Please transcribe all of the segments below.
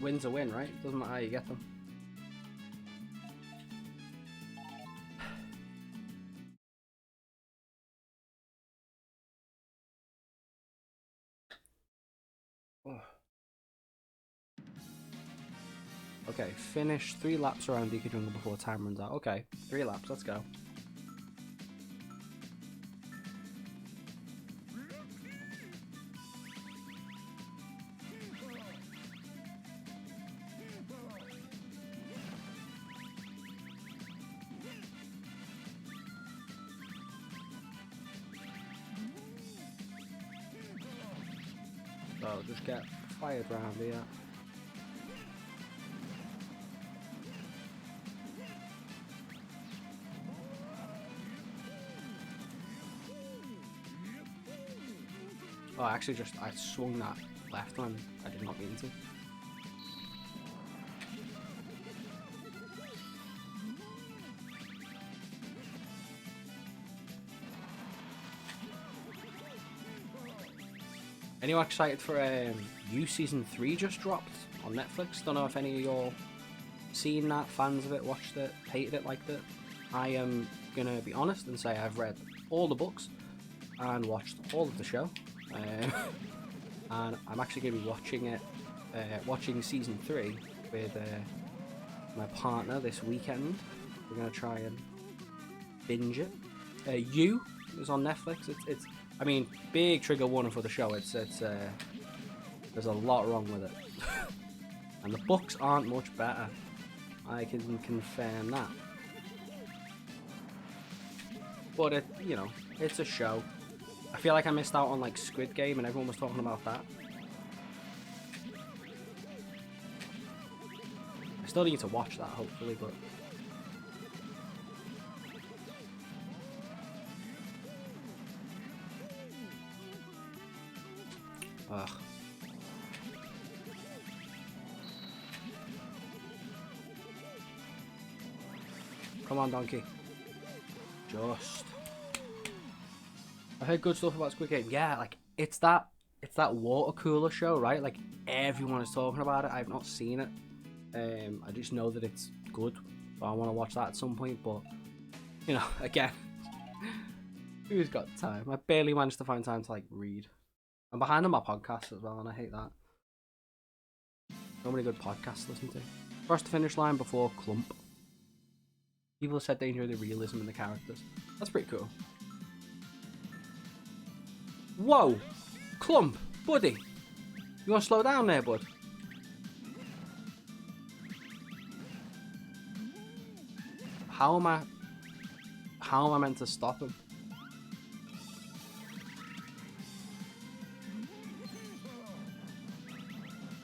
Win's a win, right? Doesn't matter how you get them. Oh. Okay, finish 3 laps around DK Jungle before time runs out. Okay, 3 laps, let's go. So just get fired round here. Oh, actually I swung that left one. I did not mean to. Anyone excited for You Season 3 just dropped on Netflix? Don't know if any of y'all seen that, fans of it, watched it, hated it, liked it. I am gonna be honest and say I've read all the books and watched all of the show. And I'm actually going to be watching it, watching Season 3 with my partner this weekend. We're going to try and binge it. You is on Netflix. It's I mean, big trigger warning for the show. There's a lot wrong with it. And the books aren't much better. I can confirm that. But it, you know, it's a show. I feel like I missed out on like Squid Game and everyone was talking about that. I still need to watch that hopefully, but ugh. Come on, donkey. Just. I heard good stuff about Squid Game. Yeah, like it's that water cooler show, right? Like everyone is talking about it. I've not seen it. I just know that it's good, so I want to watch that at some point. But you know, again, who's got time? I barely managed to find time to like read. I'm behind on my podcasts as well, and I hate that. So many good podcasts to listen to. Cross the finish line before Clump. People have said they enjoy the realism in the characters. That's pretty cool. Whoa! Clump! Buddy! You want to slow down there, bud? How am I meant to stop him?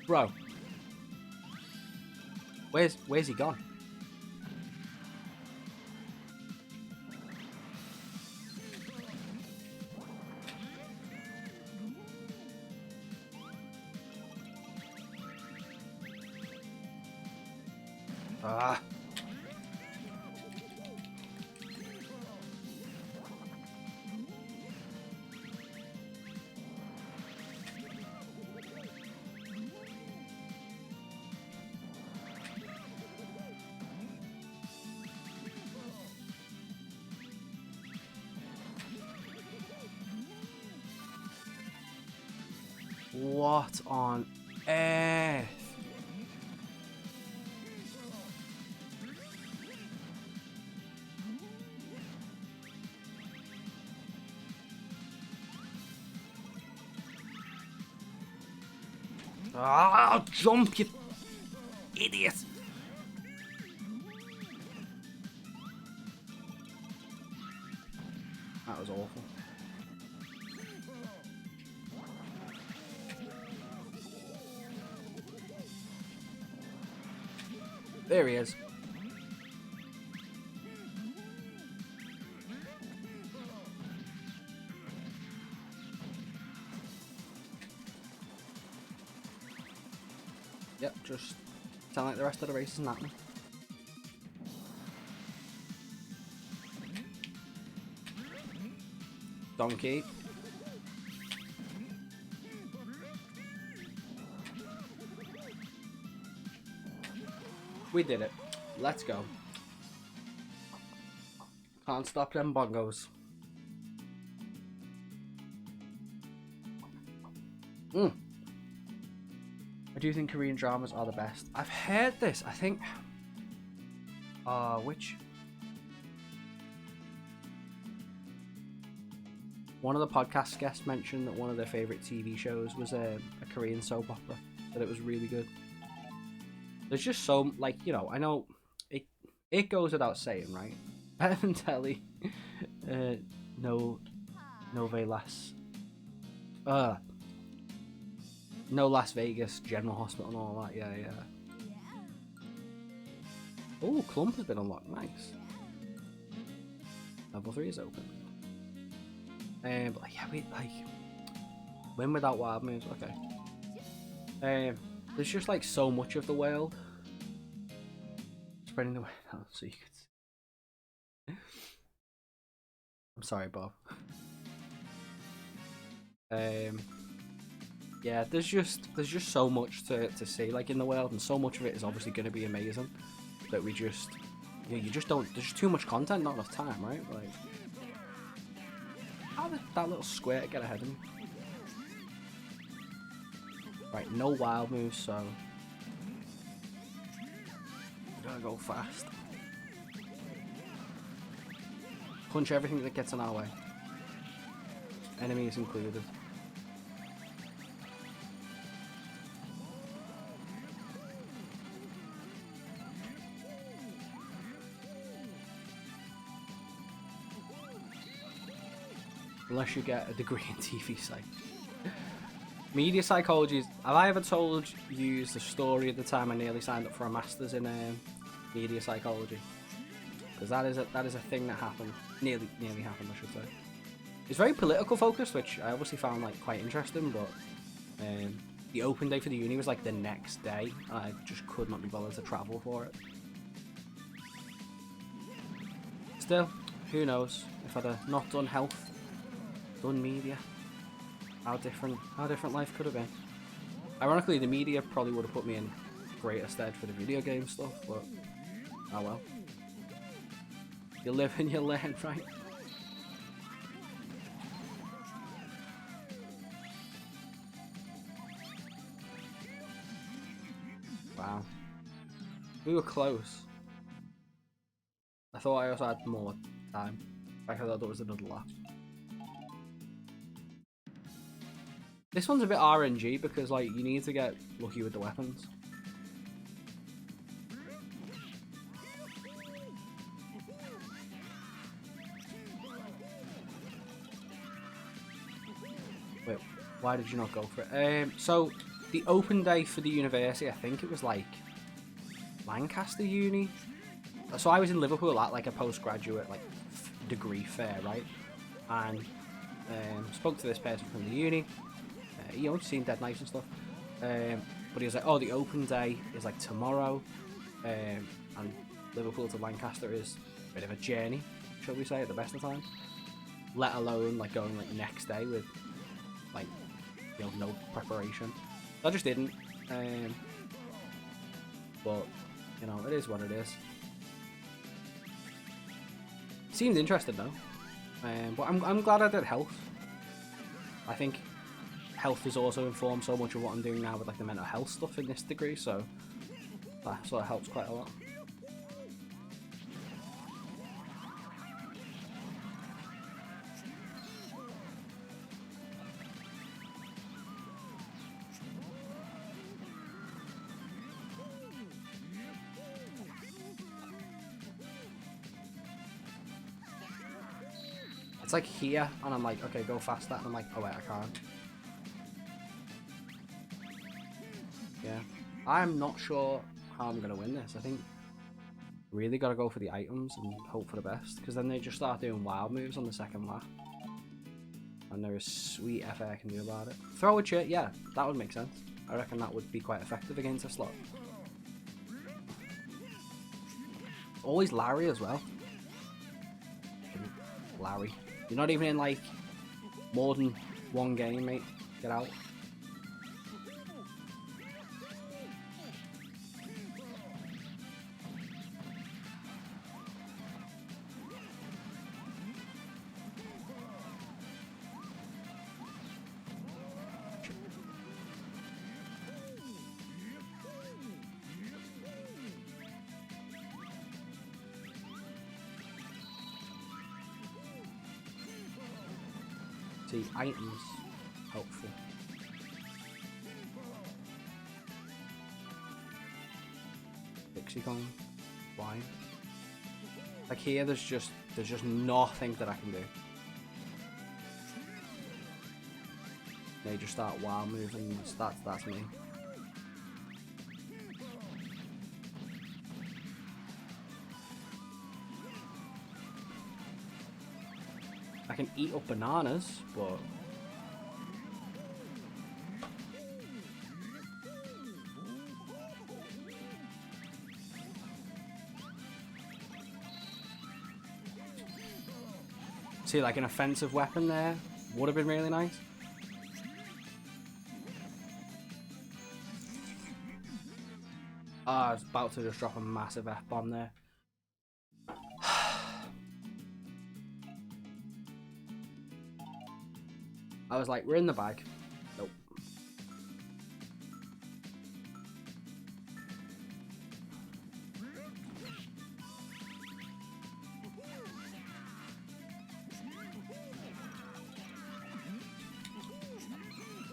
Bro. Where's he gone? Ah. What on earth? Ah, jump, you idiot! That was awful. There he is. Yep, just sound like the rest of the race isn't happening. Donkey. We did it. Let's go. Can't stop them bongos. I do think Korean dramas are the best. I've heard this. I think... which... One of the podcast guests mentioned that one of their favourite TV shows was a Korean soap opera. That it was really good. There's just so... Like, you know, I know... It goes without saying, right? Better than telly. No Velas. No Las Vegas General Hospital and all that. Yeah. Oh, Clump has been unlocked. Nice. Level 3 is open. But yeah, we like win without wild moves. Okay. There's just like so much of the world. Spreading the way down so you could see. I'm sorry, Bob. Yeah, there's just so much to see like in the world, and so much of it is obviously going to be amazing that we just you just don't. There's just too much content, not enough time, right? Like, how did that little square get ahead of me? Right, no wild moves, so we gotta go fast. Punch everything that gets in our way, enemies included. Unless you get a degree in TV psych. Media psychology. Have I ever told you the story of the time I nearly signed up for a master's in media psychology? Because that is a thing that happened. Nearly happened, I should say. It's very political focused, which I obviously found like quite interesting. But the open day for the uni was like the next day. I just could not be bothered to travel for it. Still, who knows if I'd have not done health, done media, how different life could have been. Ironically, the media probably would have put me in greater stead for the video game stuff, but oh well. You live and you learn, right? Wow. We were close. I thought I also had more time. I thought there was another lap. This one's a bit RNG because like you need to get lucky with the weapons. Wait, why did you not go for it? So the open day for the university, I think it was like Lancaster Uni. So I was in Liverpool at like a postgraduate like degree fair, right? And spoke to this person from the uni. He only seemed dead nice and stuff, but he was like, "Oh, the open day is like tomorrow, and Liverpool to Lancaster is a bit of a journey, shall we say, at the best of times. Let alone like going like next day with like no preparation. I just didn't, but you know it is what it is. Seemed interested though, but I'm glad I did health. I think health has also informed so much of what I'm doing now with like the mental health stuff in this degree, so that sort of helps quite a lot. It's like here, and I'm like, okay, go faster, and I'm like, oh wait, I can't. Yeah, I'm not sure how I'm gonna win this. I think really gotta go for the items and hope for the best, because then they just start doing wild moves on the second lap, and there is sweet FA I can do about it. Throw a chit, yeah, that would make sense. I reckon that would be quite effective against a slot. Always Larry as well. Larry. You're not even in like more than one game, mate. Get out. See, items, helpful. Pixie Kong, flying. Like here, there's just nothing that I can do. They just start wild moving. That's me. I can eat up bananas, but see, like an offensive weapon there would have been really nice. I was about to just drop a massive F-bomb there. I was like, we're in the bag. Nope.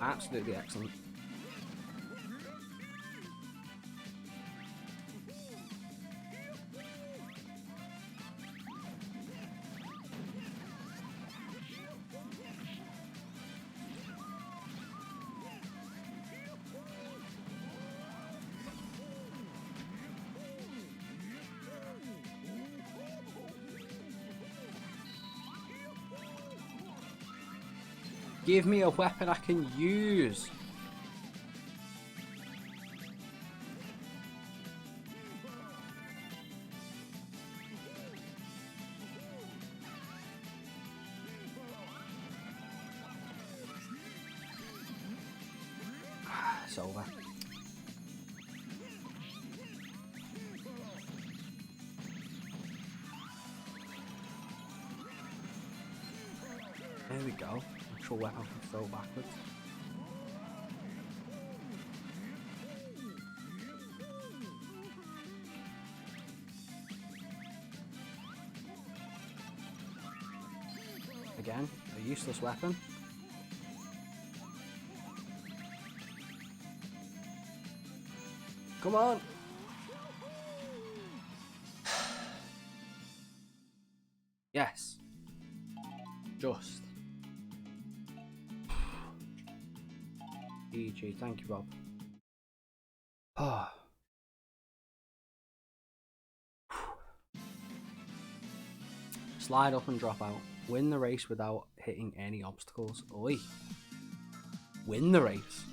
Absolutely excellent. Give me a weapon I can use. It's over. There we go. Actual weapon I can throw backwards. Again, a useless weapon. Come on! Yes. Just. GG, thank you, Bob. Oh. Slide up and drop out. Win the race without hitting any obstacles. Oi. Win the race.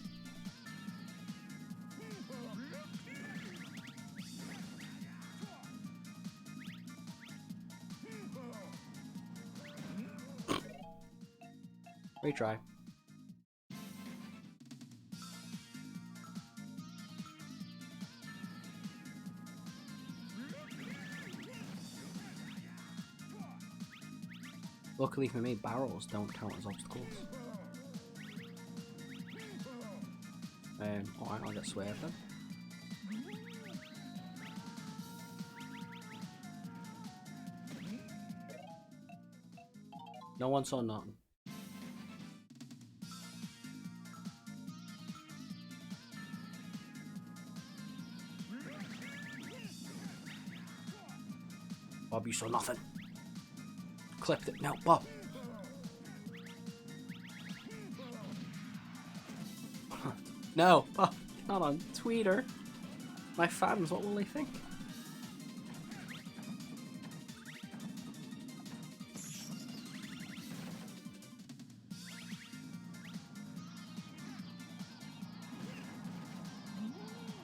Retry. Luckily for me, barrels don't count as obstacles. Alright, I'll get swerved then. No one saw nothing. Bob, you saw nothing. Clipped it. No, Bob. No, Bob. Not on Twitter. My fans, what will they think?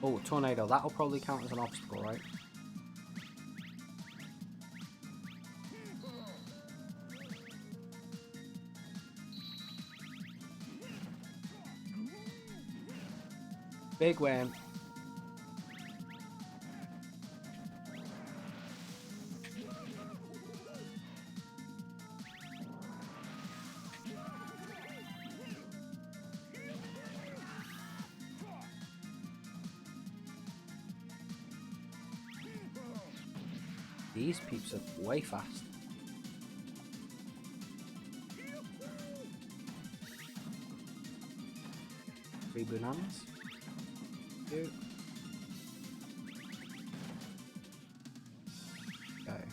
Oh, tornado. That'll probably count as an obstacle, right? Big win. These peeps are way fast. free bananas. Cute. Okay.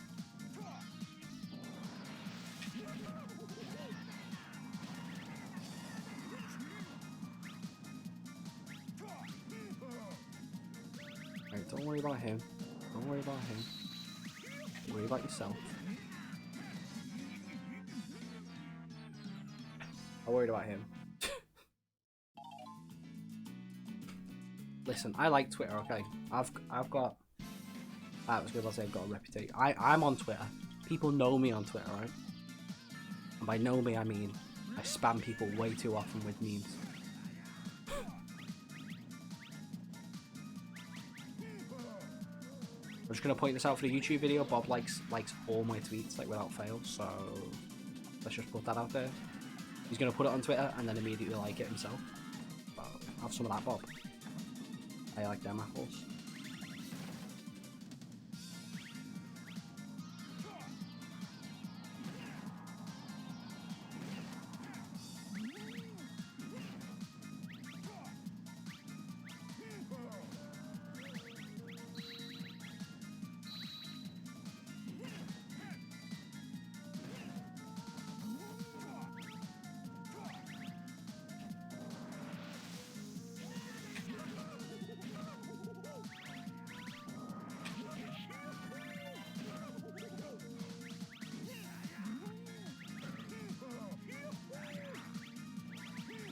Right, don't worry about him. Don't worry about him. Worry about yourself. I worried about him. Listen, I like Twitter, okay? I've got... I was gonna say I've got a reputation. I'm on Twitter. People know me on Twitter, right? And by know me, I mean I spam people way too often with memes. I'm just gonna point this out for the YouTube video. Bob likes all my tweets, like without fail. So let's just put that out there. He's gonna put it on Twitter and then immediately like it himself. So, have some of that, Bob. I like them apples.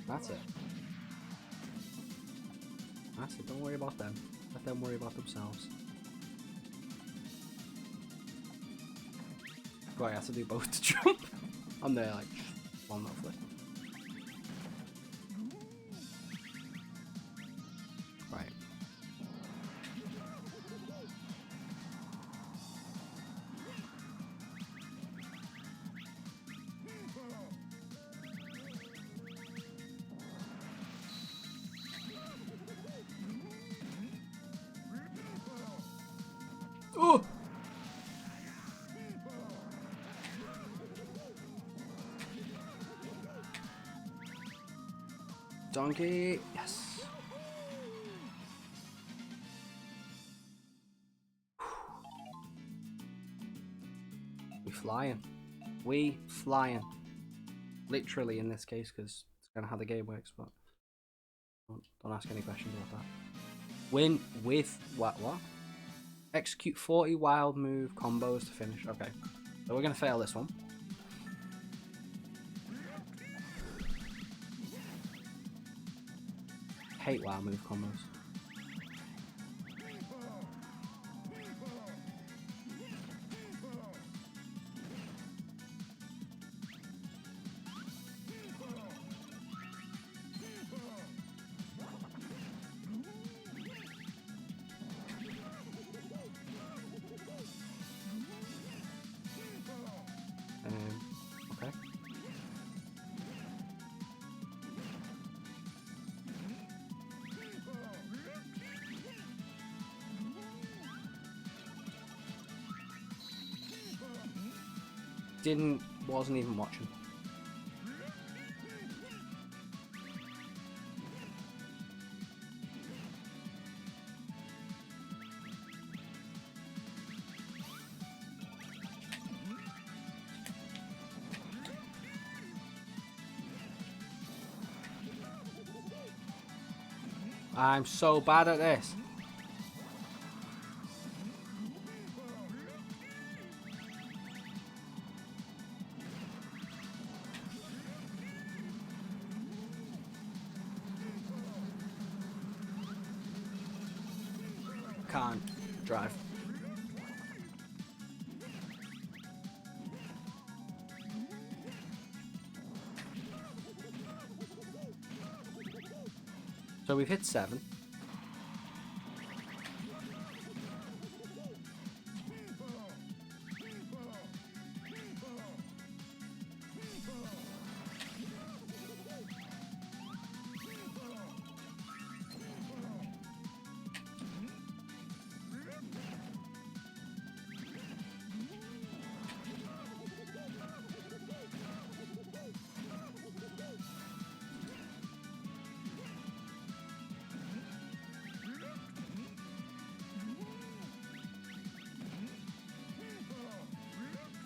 That's it. That's it. Don't worry about them. Let them worry about themselves. Right, I have to do both to jump. I'm there, like, one not flip. Right. Oh! Donkey, yes. We flying. We flying. Literally in this case, because it's kind of how the game works, but don't ask any questions about that. Win with what? Execute 40 wild move combos to finish. Okay, so we're gonna fail this one. Hate wild move combos. Okay. Wasn't even watching. I'm so bad at this. Can't drive. So we've hit 7.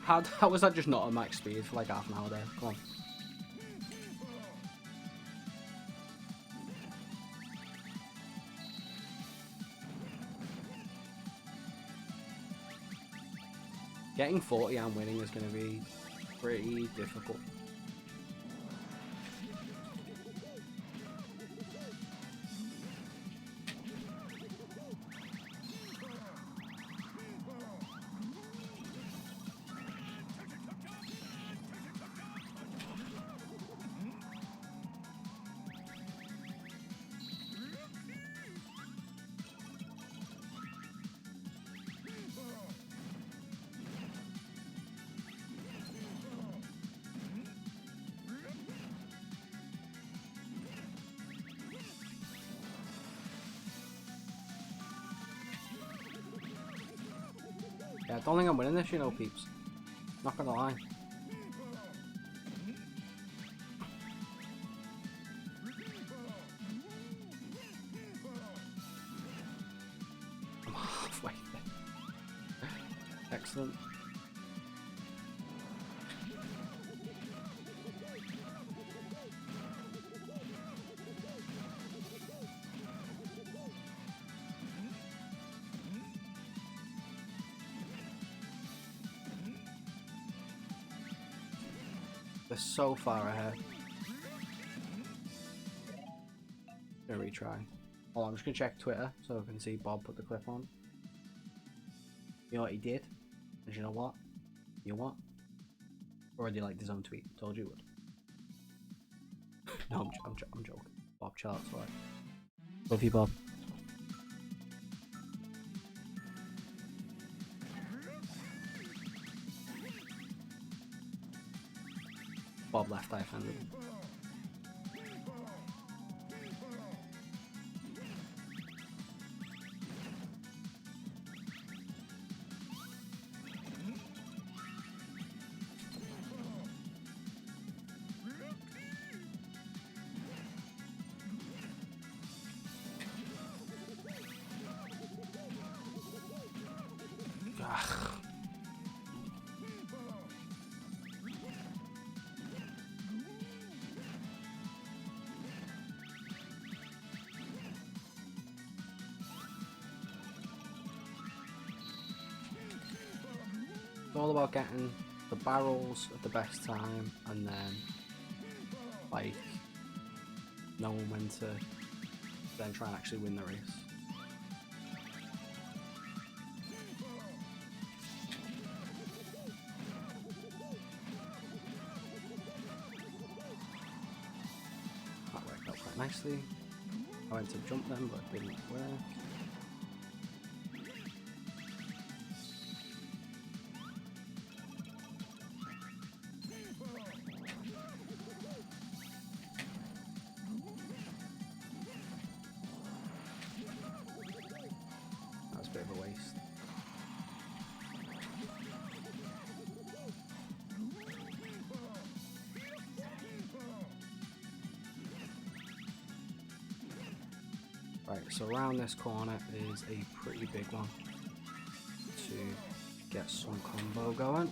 How was that just not at max speed for like half an hour there? Come on. Getting 40 and winning is going to be pretty difficult. Yeah, I don't think I'm winning this, you know, peeps. Not gonna lie. I'm halfway there. Excellent. They're so far ahead. Gonna retry. Oh, I'm just gonna check Twitter so I can see Bob put the clip on. You know what he did? And you know what? You know what? Already liked his own tweet. Told you would. No, I'm joking. Bob Charts, alright. Love you, Bob. Bob left, I offended him. Ugh. It's all about getting the barrels at the best time and then like knowing when to then try and actually win the race. That worked out quite nicely. I went to jump them but it didn't work. A bit of a waste. Right, so around this corner is a pretty big one to get some combo going.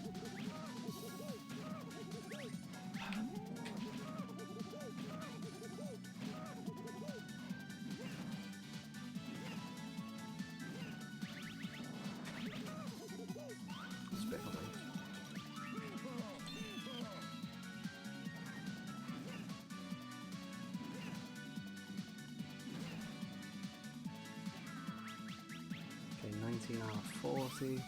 Okay, 19 out of 40.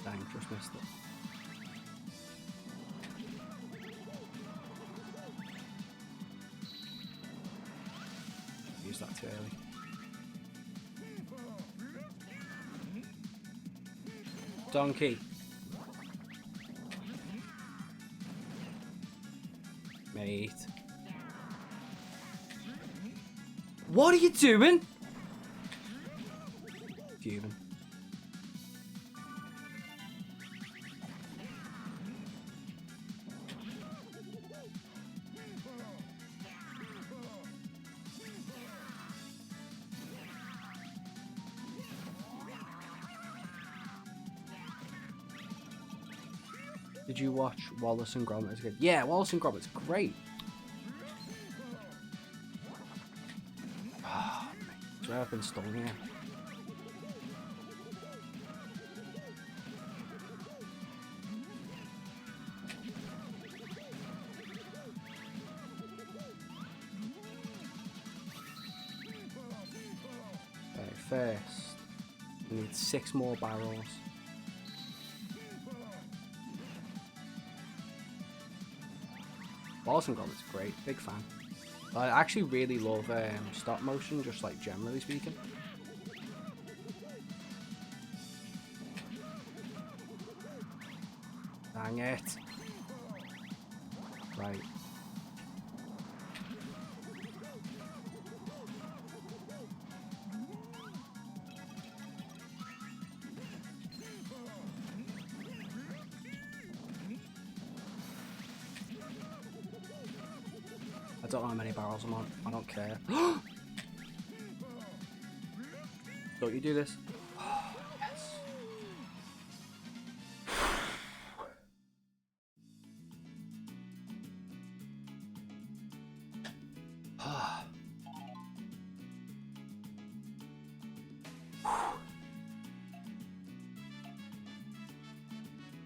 Dang, just missed it. Use that too early. Donkey. Mate. What are you doing? Fuming. Did you watch Wallace and Gromit as a kid? Yeah, Wallace and Gromit's great. Oh, mate. I've been stung here. Okay, first, we need 6 more barrels. Wallace and Gromit's great, big fan. I actually really love stop motion, just like generally speaking. Dang it. Right. I don't know how many barrels I'm on. I don't care. Don't you do this? Oh, yes.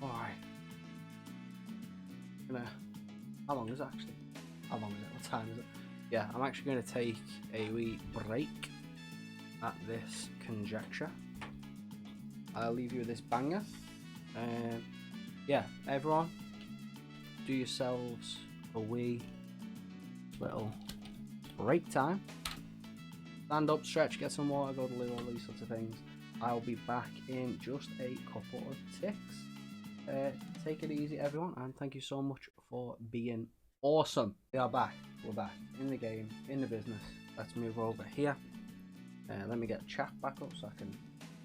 Alright. How long is it actually? How long is it? What time is it? Yeah, I'm actually going to take a wee break at this conjecture. I'll leave you with this banger. Yeah, everyone, do yourselves a wee little break time. Stand up, stretch, get some water, go to the loo, all these sorts of things. I'll be back in just a couple of ticks. Take it easy, everyone, and thank you so much for being awesome. We are back. We're back in the game, in the business. Let's move over here. Let me get chat back up so I can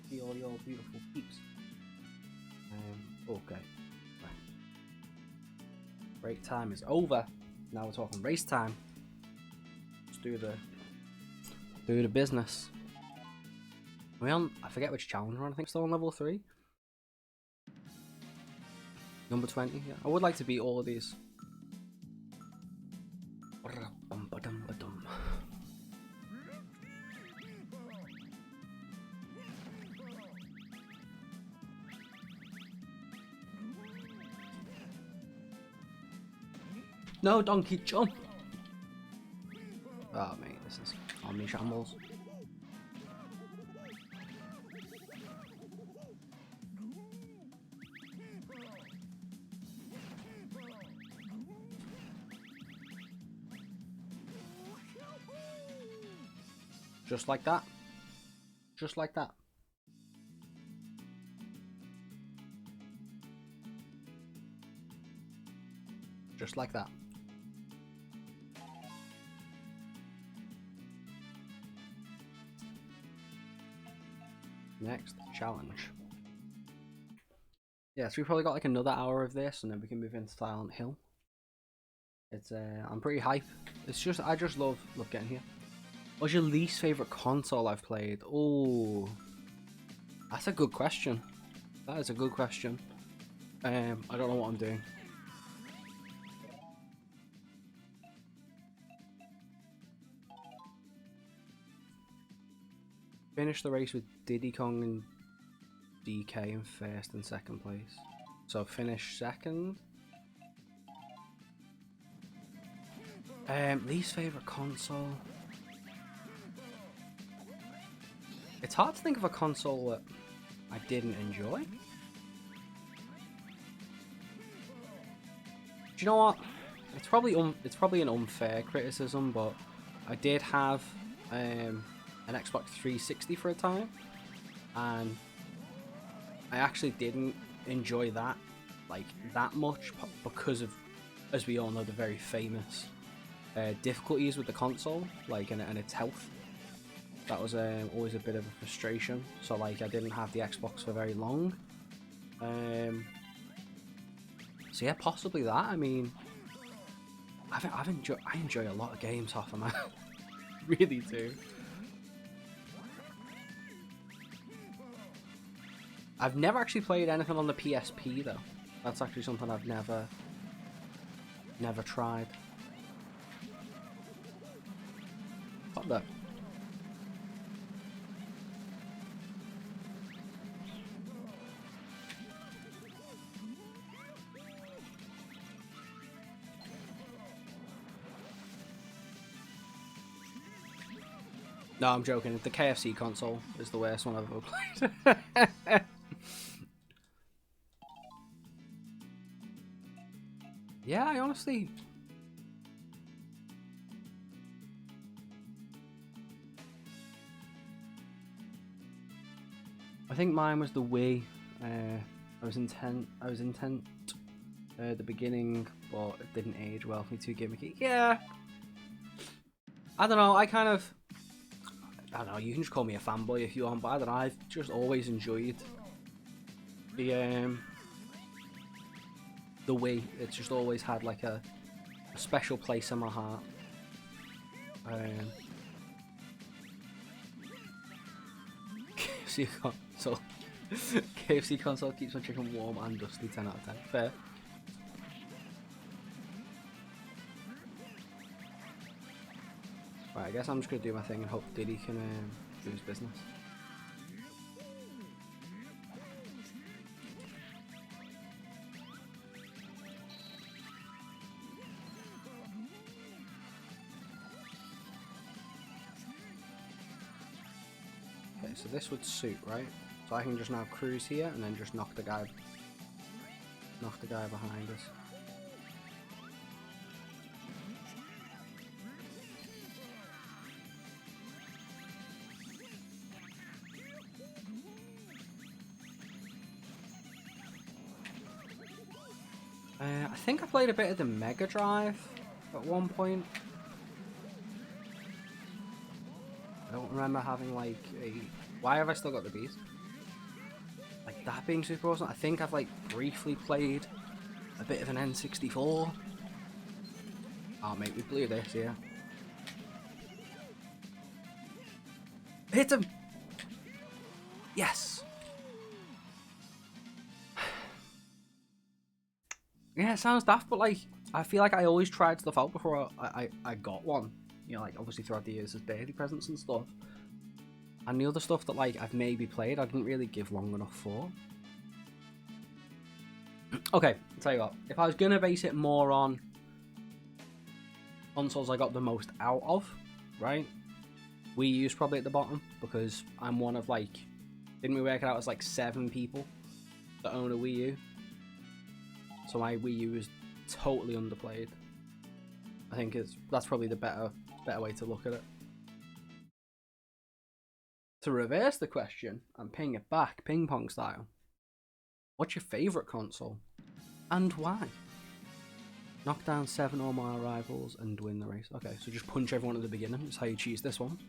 see all your beautiful peeps. Okay. Right. Break time is over. Now we're talking race time. Let's do the business. Are we on? I forget which challenge we're on. I think still on level 3. Number 20. Yeah, I would like to beat all of these. No, donkey, jump! Oh, mate, this is on me shambles. Just like that. Just like that. Just like that. Next challenge. Yeah, so we probably got like another hour of this and then we can move into Silent Hill. It's I'm pretty hype. It's just I just love getting here. What's your least favorite console I've played? Oh, that's a good question. That is a good question. I don't know what I'm doing. Finished the race with Diddy Kong and DK in first and second place. So finish second. Least favorite console. It's hard to think of a console that I didn't enjoy. Do you know what? It's probably an unfair criticism, but I did have an Xbox 360 for a time, and I actually didn't enjoy that like that much because of, as we all know, the very famous difficulties with the console, like and its health. That was always a bit of a frustration. So like I didn't have the Xbox for very long. So yeah, possibly that. I mean, I enjoy a lot of games off of my really do. I've never actually played anything on the PSP though. That's actually something I've never tried. What the? No, I'm joking. The KFC console is the worst one I've ever played. Yeah, I honestly... I think mine was the Wii. I was intent at the beginning, but it didn't age well for me, too gimmicky. Yeah. I don't know, I don't know, you can just call me a fanboy if you want, but I don't know, I've just always enjoyed the Wii. It's just always had like a special place in my heart. KFC console. KFC console keeps my chicken warm and dusty. 10 out of 10. Fair. Right, I guess I'm just gonna do my thing and hope Diddy can do his business. Okay, so this would suit, right? So I can just now cruise here and then just knock the guy behind us. I think I played a bit of the Mega Drive at one point. I don't remember having like a... Why have I still got the beast? Like that being super awesome. I think I've like briefly played a bit of an N64. Oh mate, we blew this, yeah. Hit him! Yes! Yeah, it sounds daft, but like, I feel like I always tried stuff out before I got one. You know, like obviously throughout the years as birthday presents and stuff. And the other stuff that like I've maybe played, I didn't really give long enough for. Okay, I'll tell you what. If I was gonna base it more on consoles I got the most out of, right? Wii U's probably at the bottom because I'm one of like, didn't we work it out as like 7 people that own a Wii U? So my Wii U is totally underplayed. I think that's probably the better way to look at it. To reverse the question and ping it back, ping pong style. What's your favourite console? And why? Knock down 7 or more rivals and win the race. Okay, so just punch everyone at the beginning. That's how you choose this one.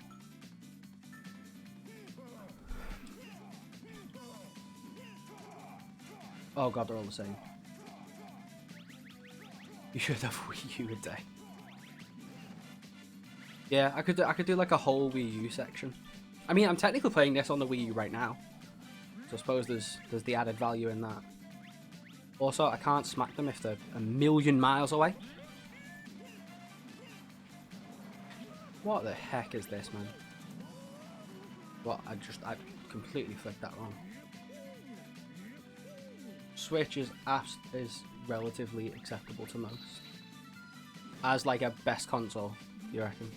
Oh god, they're all the same. You should have Wii U a day. Yeah, I could do like a whole Wii U section. I mean, I'm technically playing this on the Wii U right now, so I suppose there's the added value in that. Also, I can't smack them if they're a million miles away. What the heck is this, man? What? I completely flicked that wrong. Switch is relatively acceptable to most. As like a best console, you reckon?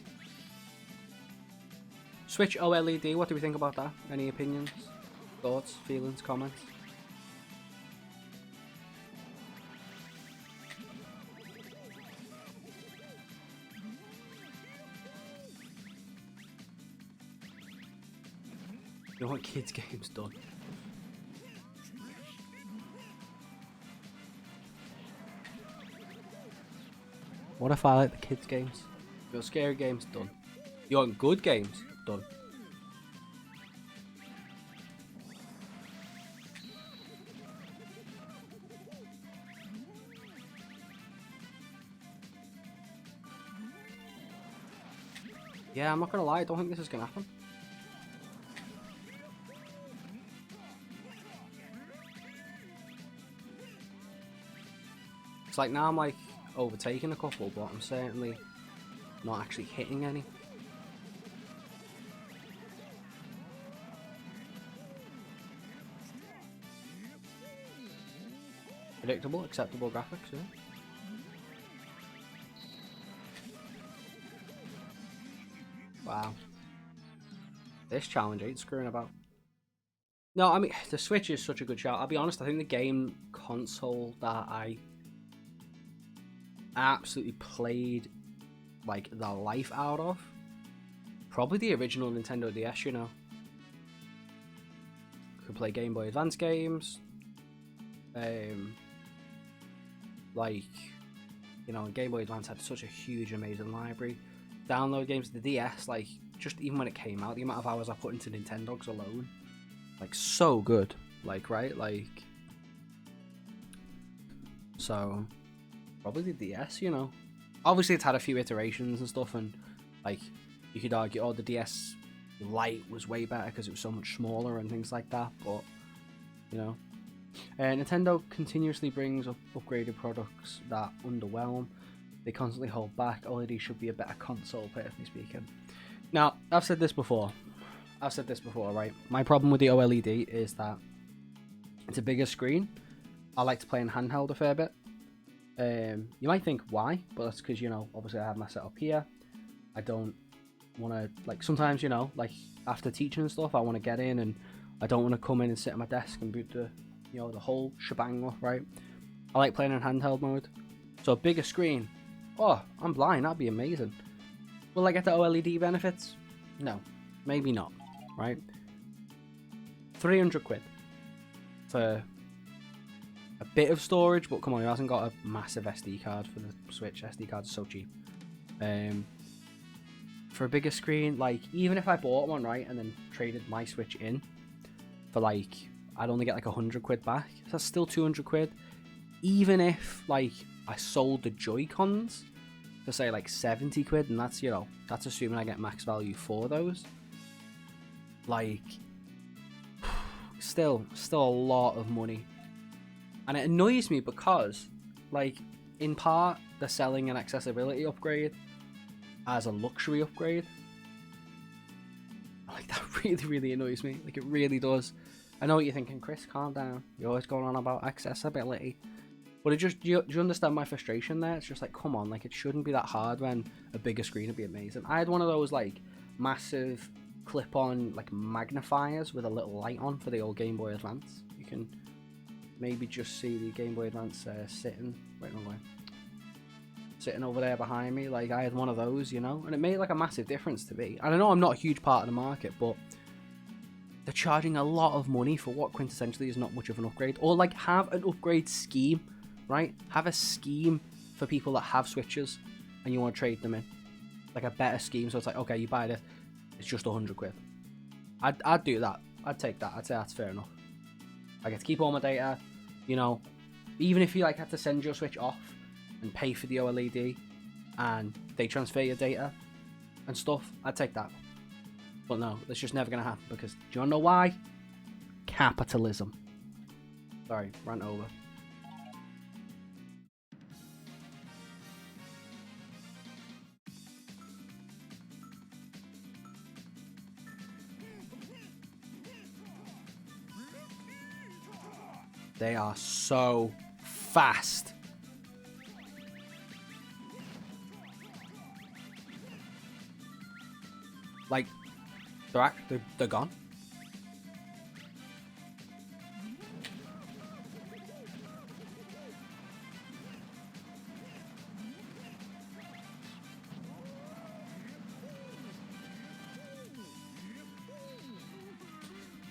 Switch OLED, what do we think about that? Any opinions, thoughts, feelings, comments? You don't want kids' games done. What if I like the kids' games? Your scary games done. You want good games done. Yeah, I'm not gonna lie, I don't think this is gonna happen. Because like now I'm like overtaking a couple, but I'm certainly not actually hitting any. Predictable, acceptable graphics, yeah. Wow. This challenge ain't screwing about. No, I mean, the Switch is such a good shout. I'll be honest, I think the game console that I absolutely played like the life out of, probably the original Nintendo DS, you know. Could play Game Boy Advance games. Like, you know, Game Boy Advance had such a huge, amazing library. Download games, the DS, like, just even when it came out, the amount of hours I put into Nintendogs alone, like, so good. Like, right? Like, so, probably the DS, you know. Obviously, it's had a few iterations and stuff, and, like, you could argue, oh, the DS Lite was way better because it was so much smaller and things like that, but, you know. Nintendo continuously brings up upgraded products that underwhelm. They constantly hold back. OLED should be a better console, personally speaking. Now, I've said this before, right? My problem with the OLED is that it's a bigger screen. I like to play in handheld a fair bit. You might think why, but that's because, you know, obviously I have my setup here. I don't want to, like, sometimes, you know, like after teaching and stuff, I want to get in and I don't want to come in and sit at my desk and boot the, you know, the whole shebang off, right? I like playing in handheld mode. So a bigger screen, oh, I'm blind, that'd be amazing. Will I get the OLED benefits? No, maybe not, right? 300 quid for a bit of storage, but come on, he hasn't got a massive SD card for the Switch. SD cards are so cheap. For a bigger screen, like, even if I bought one, right, and then traded my Switch in for, like, I'd only get like 100 quid back. So that's still 200 quid. Even if, like, I sold the Joy-Cons for, say, like 70 quid, and that's, you know, that's assuming I get max value for those. Like, still a lot of money. And it annoys me because, like, in part, they're selling an accessibility upgrade as a luxury upgrade. Like, that really, really annoys me. Like, it really does. I know what you're thinking, Chris, calm down. You're always going on about accessibility. But it just, do you understand my frustration there? It's just like, come on, like, it shouldn't be that hard when a bigger screen would be amazing. I had one of those, like, massive clip-on, like, magnifiers with a little light on for the old Game Boy Advance. You can maybe just see the Game Boy Advance sitting, wait, no way. Sitting over there behind me. Like, I had one of those, you know? And it made, like, a massive difference to me. And I know I'm not a huge part of the market, but they're charging a lot of money for what quintessentially is not much of an upgrade. Or, like, have an upgrade scheme, right? Have a scheme for people that have Switches and you want to trade them in. Like, a better scheme, so it's like, okay, you buy this, it's just 100 quid. I'd do that. I'd take that. I'd say that's fair enough. I get to keep all my data, you know. Even if you, like, had to send your Switch off and pay for the OLED and they transfer your data and stuff, I'd take that. But no, that's just never going to happen because, do you want to know why? Capitalism. Sorry, rant over. They are so fast. Like, they're gone.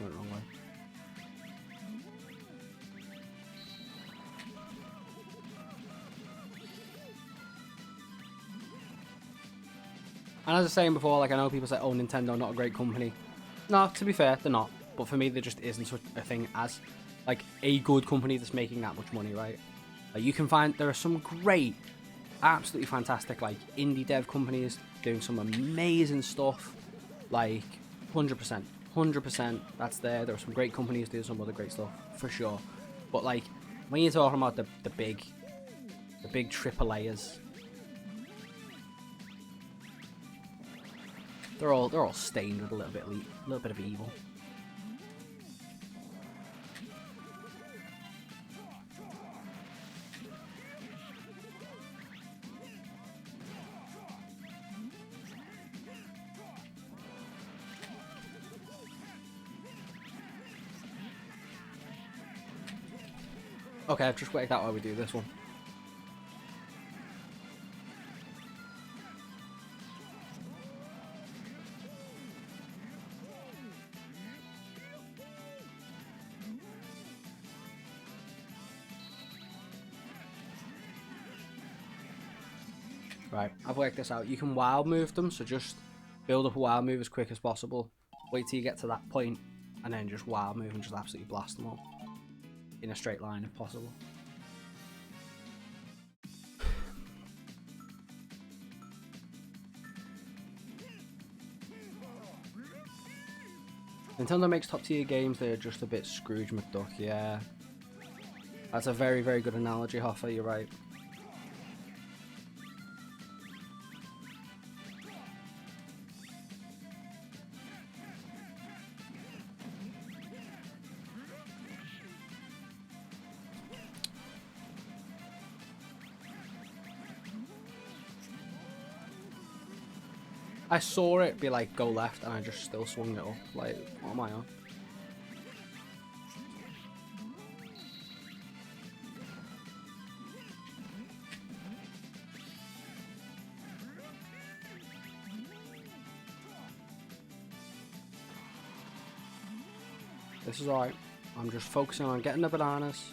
Went wrong way. And as I was saying before, like, I know people say, oh, Nintendo, not a great company. No, to be fair, they're not. But for me, there just isn't such a thing as, like, a good company that's making that much money, right? Like, you can find, there are some great, absolutely fantastic, like, indie dev companies doing some amazing stuff. Like, 100%. 100%, that's there. There are some great companies doing some other great stuff, for sure. But, like, when you're talking about the big The big triple layers. They're all stained with a little bit of evil. Okay, I've just worked out how we do this one. Right, I've worked this out. You can wild move them, so just build up a wild move as quick as possible. Wait till you get to that point, and then just wild move and just absolutely blast them all. In a straight line if possible. Nintendo makes top tier games, they're just a bit Scrooge McDuck, yeah. That's a very, very good analogy, Hoffa, you're right. I saw it be like, go left, and I just still swung it up. Like, what am I on? This is alright. I'm just focusing on getting the bananas.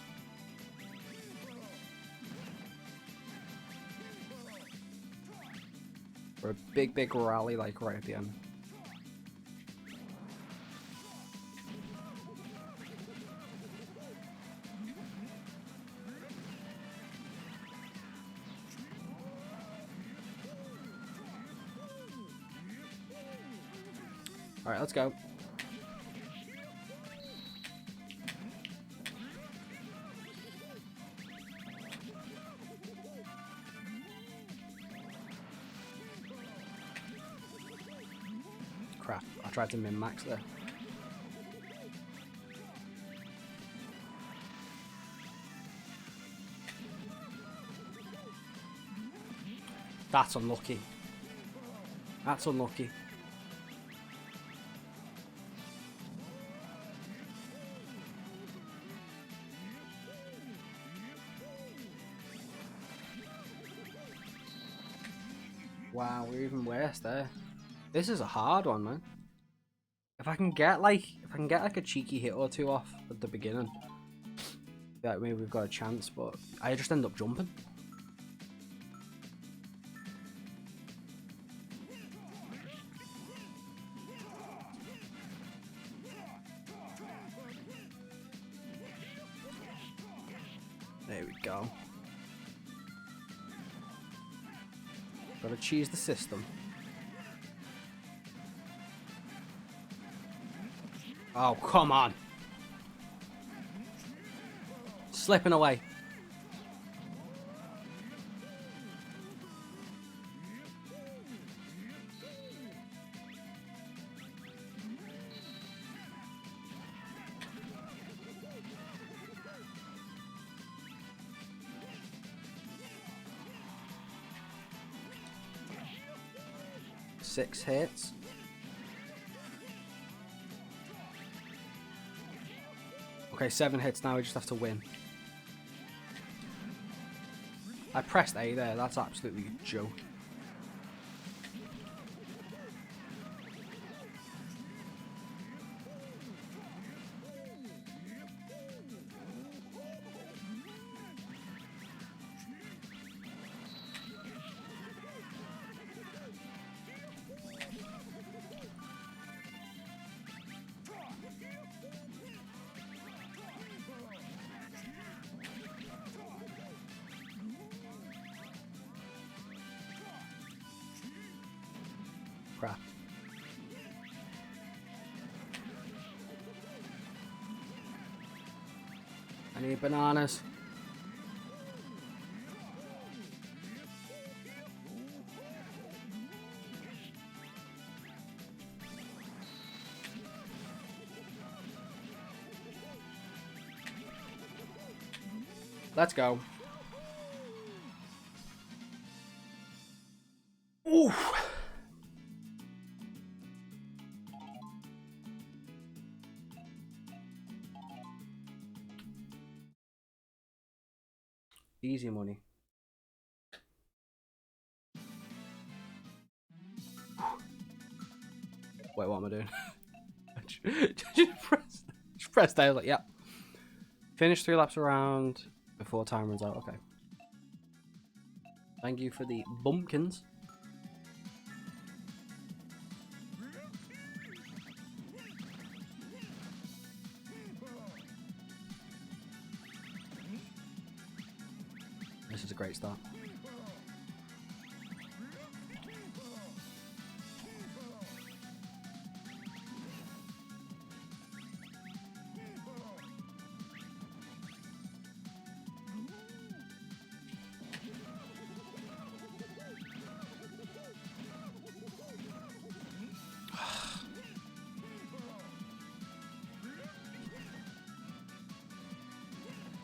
For a big, big rally, like, right at the end. Alright, let's go. Crap, I tried to min-max there. That's unlucky. That's unlucky. Wow, we're even worse there. This is a hard one, man. If I can get like a cheeky hit or two off at the beginning, that maybe we've got a chance. But I just end up jumping. There we go. Gotta cheese the system. Oh, come on. Slipping away. Six hits. Okay, 7 hits now, we just have to win. I pressed A there, that's absolutely a joke. Crap. I need bananas. Let's go. Oof. Easy money. Wait, what am I doing? just press that. Like, yep. Finish 3 laps around before time runs out. Okay. Thank you for the bumpkins. This is a great start.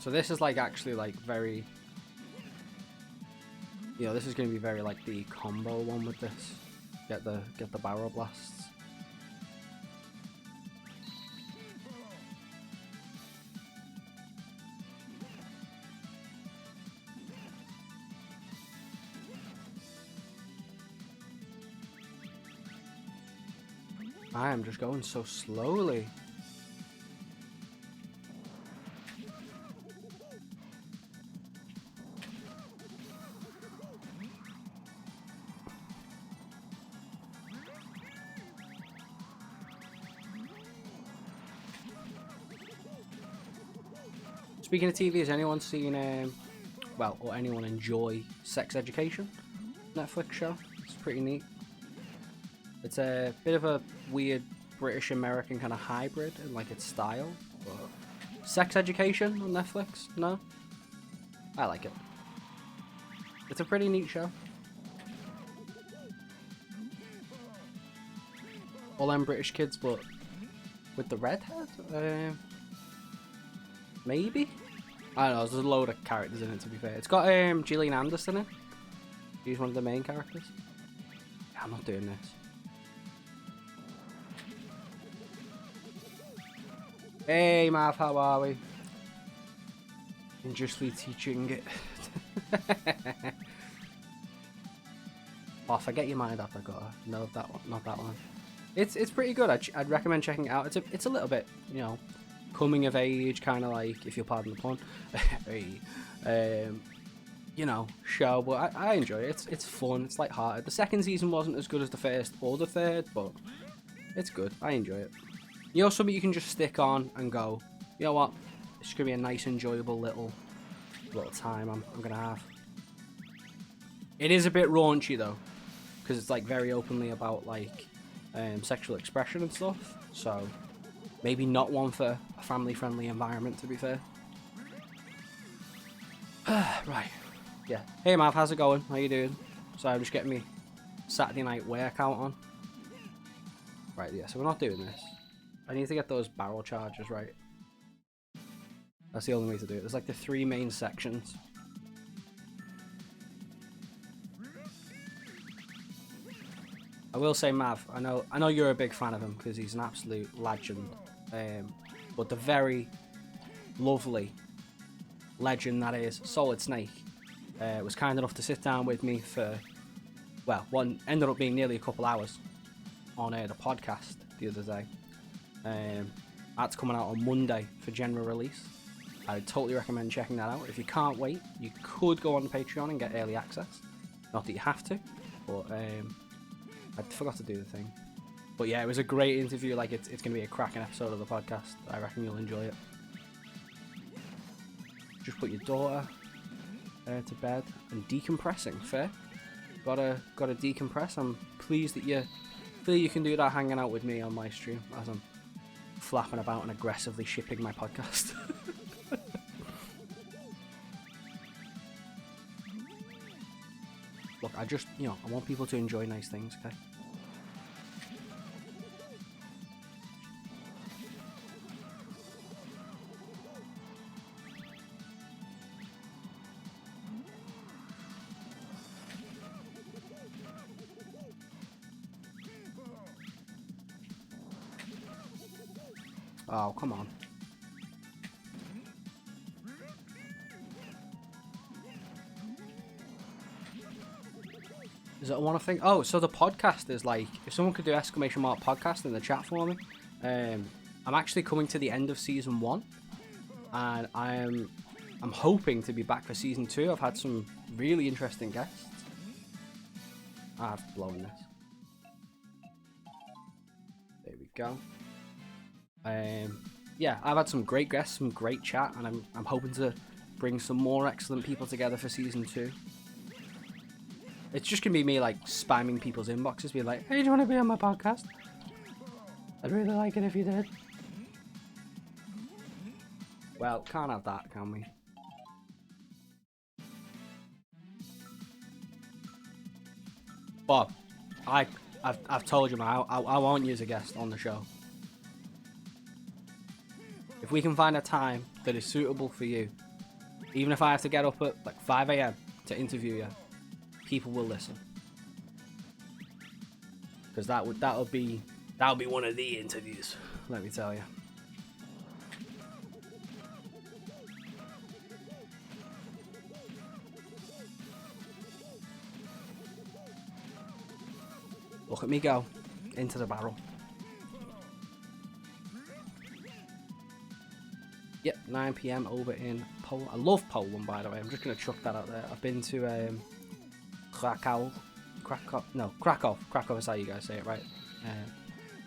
So this is like actually like very, you know, this is going to be very like the combo one with this. Get the barrel blasts. I am just going so slowly. Speaking of TV, has anyone seen, well, or anyone enjoy Sex Education? Netflix show. It's pretty neat. It's a bit of a weird British-American kind of hybrid in like its style. But Sex Education on Netflix? No? I like it. It's a pretty neat show. All them British kids, but with the red hair? Maybe? I don't know, there's a load of characters in it, to be fair. It's got Gillian Anderson in. She's one of the main characters. Yeah, I'm not doing this. Hey Mav, how are we? Injustly teaching it. Oh, forget your mind after I got her. No, that one, not that one. It's pretty good. I'd recommend checking it out. It's a little bit, you know, coming of age, kind of like, if you'll pardon the pun, you know, show. But I enjoy it. It's fun. It's light-hearted. The second season wasn't as good as the first or the third, but it's good. I enjoy it. You know, something you can just stick on and go, you know what? It's gonna be a nice, enjoyable little time I'm gonna have. It is a bit raunchy though, because it's like very openly about like sexual expression and stuff. So maybe not one for a family-friendly environment, to be fair. Right. Yeah. Hey Mav, how's it going? How you doing? So I'm just getting me Saturday night workout on. Right, yeah, so we're not doing this. I need to get those barrel charges right. That's the only way to do it. There's like the 3 main sections. I will say, Mav, I know you're a big fan of him because he's an absolute legend. But the very lovely legend that is Solid Snake was kind enough to sit down with me for, well, one ended up being nearly a couple hours on the podcast the other day. That's coming out on Monday for general release. I would totally recommend checking that out. If you can't wait, you could go on Patreon and get early access. Not that you have to, but I forgot to do the thing. But yeah, it was a great interview. Like, it's going to be a cracking episode of the podcast. I reckon you'll enjoy it. Just put your daughter to bed and decompressing. Fair. Gotta decompress. I'm pleased that you feel you can do that hanging out with me on my stream as I'm flapping about and aggressively shipping my podcast. Look, I just, you know, I want people to enjoy nice things, okay? Oh, come on. Is it one of thing? Oh, so the podcast is like, if someone could do !podcast in the chat for me. I'm actually coming to the end of season 1, and I'm hoping to be back for season 2. I've had some really interesting guests. I've blown this. There we go. Yeah, I've had some great guests, some great chat, and I'm hoping to bring some more excellent people together for season 2. It's just gonna be me like spamming people's inboxes, being like, "Hey, do you want to be on my podcast? I'd really like it if you did." Well, can't have that, can we? Bob, I've told you, man, I want you as a guest on the show. If we can find a time that is suitable for you, even if I have to get up at like 5 AM to interview you, people will listen. Because that'll be one of the interviews, let me tell you. Look at me go into the barrel. Yep, 9 PM over in Poland. I love Poland, by the way. I'm just going to chuck that out there. I've been to Krakow is how you guys say it, right?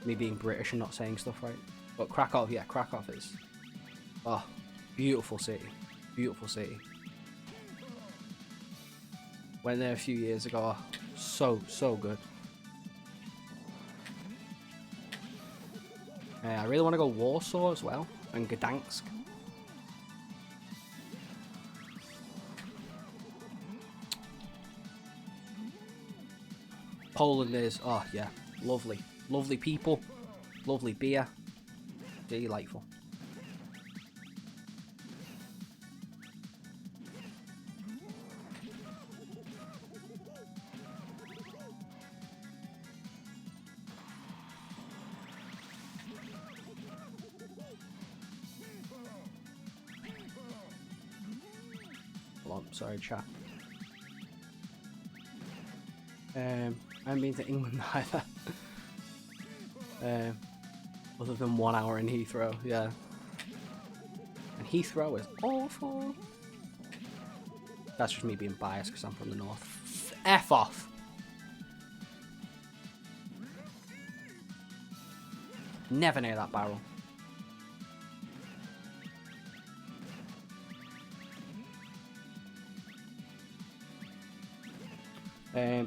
Me being British and not saying stuff right. But Krakow, yeah, Krakow is... Oh, beautiful city. Beautiful city. Went there a few years ago. Oh, so good. I really want to go Warsaw as well, and Gdansk. Poland is, oh yeah, lovely. Lovely people, lovely beer, delightful. Hold on, sorry chat. I haven't been to England either. Other than 1 hour in Heathrow, yeah. And Heathrow is awful. That's just me being biased because I'm from the north. F off. Never near that barrel.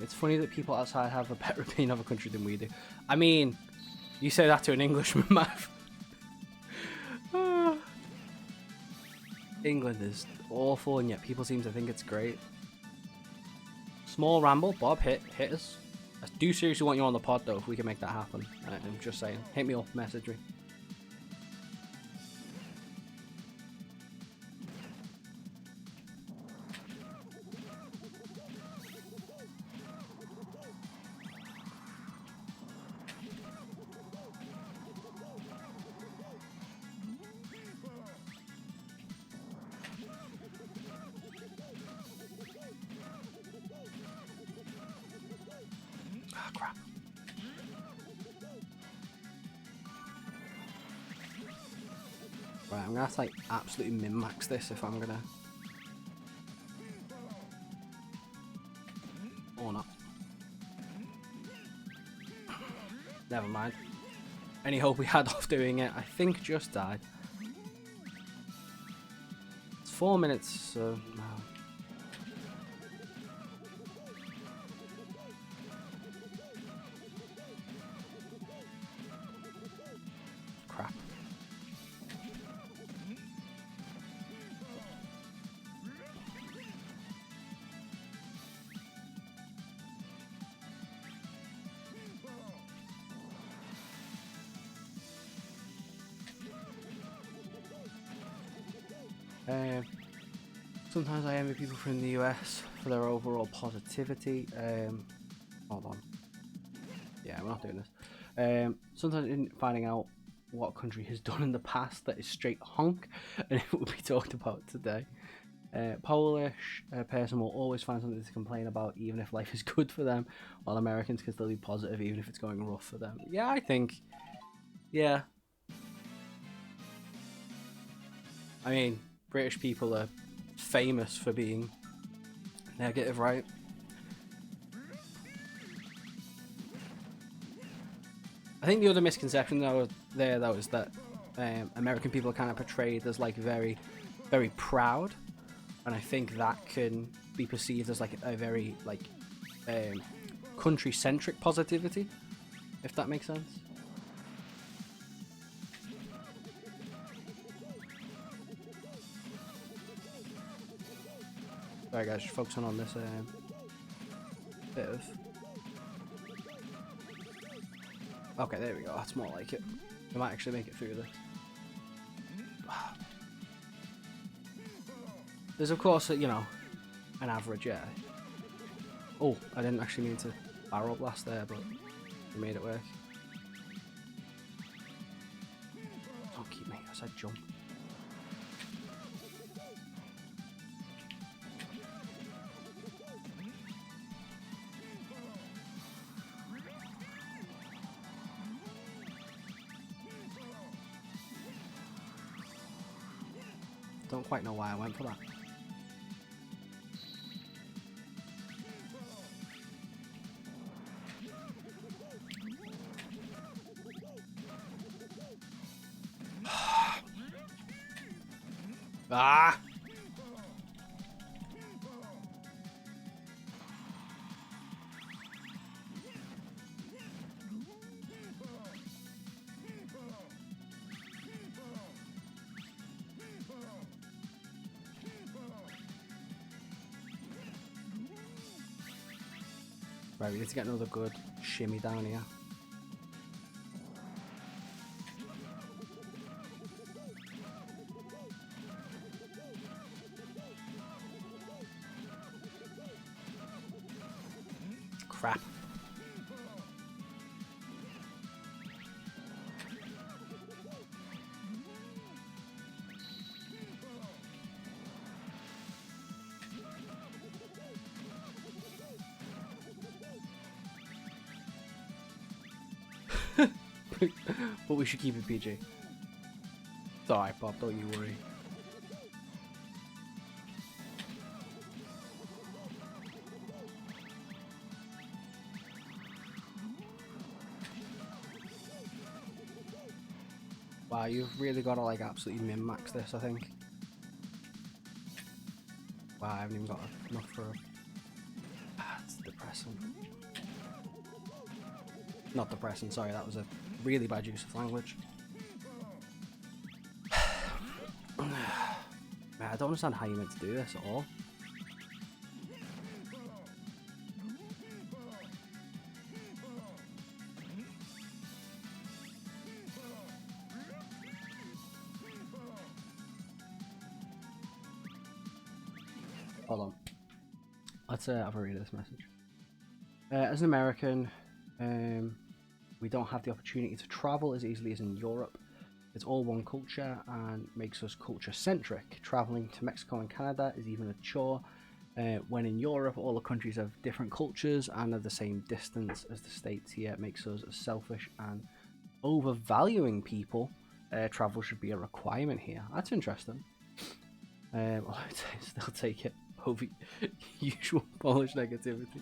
It's funny that people outside have a better opinion of a country than we do. I mean, you say that to an Englishman, Matt. England is awful, and yet people seem to think it's great. Small ramble, Bob, hit us. I do seriously want you on the pod, though, if we can make that happen. I'm just saying. Hit me up, message me. Crap. Right, I'm gonna have to like absolutely min-max this if I'm gonna... Or not. Never mind. Any hope we had of doing it, I think just died. It's 4 minutes, so... No. Crap. Sometimes I envy people from the US for their overall positivity. Hold on. Yeah, we're not doing this. Sometimes in finding out what country has done in the past that is straight honk, and it will be talked about today. Polish person will always find something to complain about, even if life is good for them, while Americans can still be positive, even if it's going rough for them. Yeah, I think. Yeah. I mean, British people are famous for being negative, right? I think the other misconception though is that American people are kind of portrayed as like very, very proud, and I think that can be perceived as like a very like country-centric positivity, if that makes sense. Sorry guys, just focusing on this bit of... Okay, there we go, that's more like it. We might actually make it through this. There's of course, you know, an average, yeah. Oh, I didn't actually mean to barrel blast there, but we made it work. Don't keep me, I said jump. Don't quite know why I went for that. Ah! Right, we need to get another good shimmy down here. Crap. But we should keep it PG. It's alright, Bob, don't you worry. Wow, you've really got to like absolutely min-max this, I think. Wow, I haven't even got enough for a... That's depressing. Not depressing, sorry, that was a really bad use of language. Man, I don't understand how you meant to do this at all. Hold on. Let's have a read of this message. As an American, we don't have the opportunity to travel as easily as in Europe. It's all one culture and makes us culture centric. Traveling to Mexico and Canada is even a chore. When in Europe, all the countries have different cultures and are the same distance as the states here. It makes us selfish and overvaluing people. Travel should be a requirement here. That's interesting. I'll still take it over usual Polish negativity.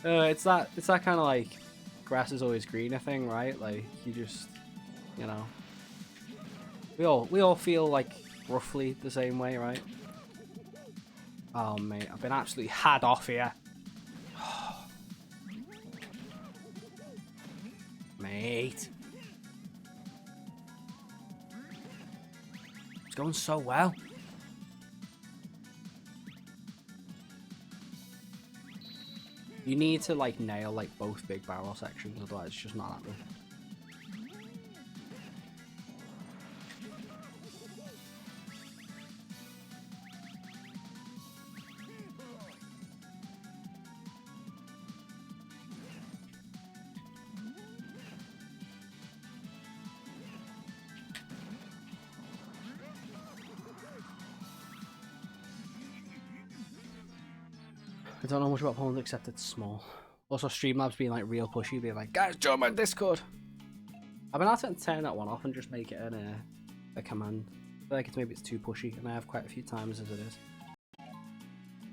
It's that kind of like grass is always greener thing, right? Like you just, you know, we all feel like roughly the same way, right? Oh mate, I've been absolutely had off here. Mate, it's going so well. You need to like nail like both big barrel sections, otherwise it's just not happening. I don't know much about Poland except it's small. Also, Streamlabs being like real pushy, being like, guys, join my Discord. I've been asked to turn that one off and just make it a command. I feel like maybe it's too pushy, and I have quite a few times as it is.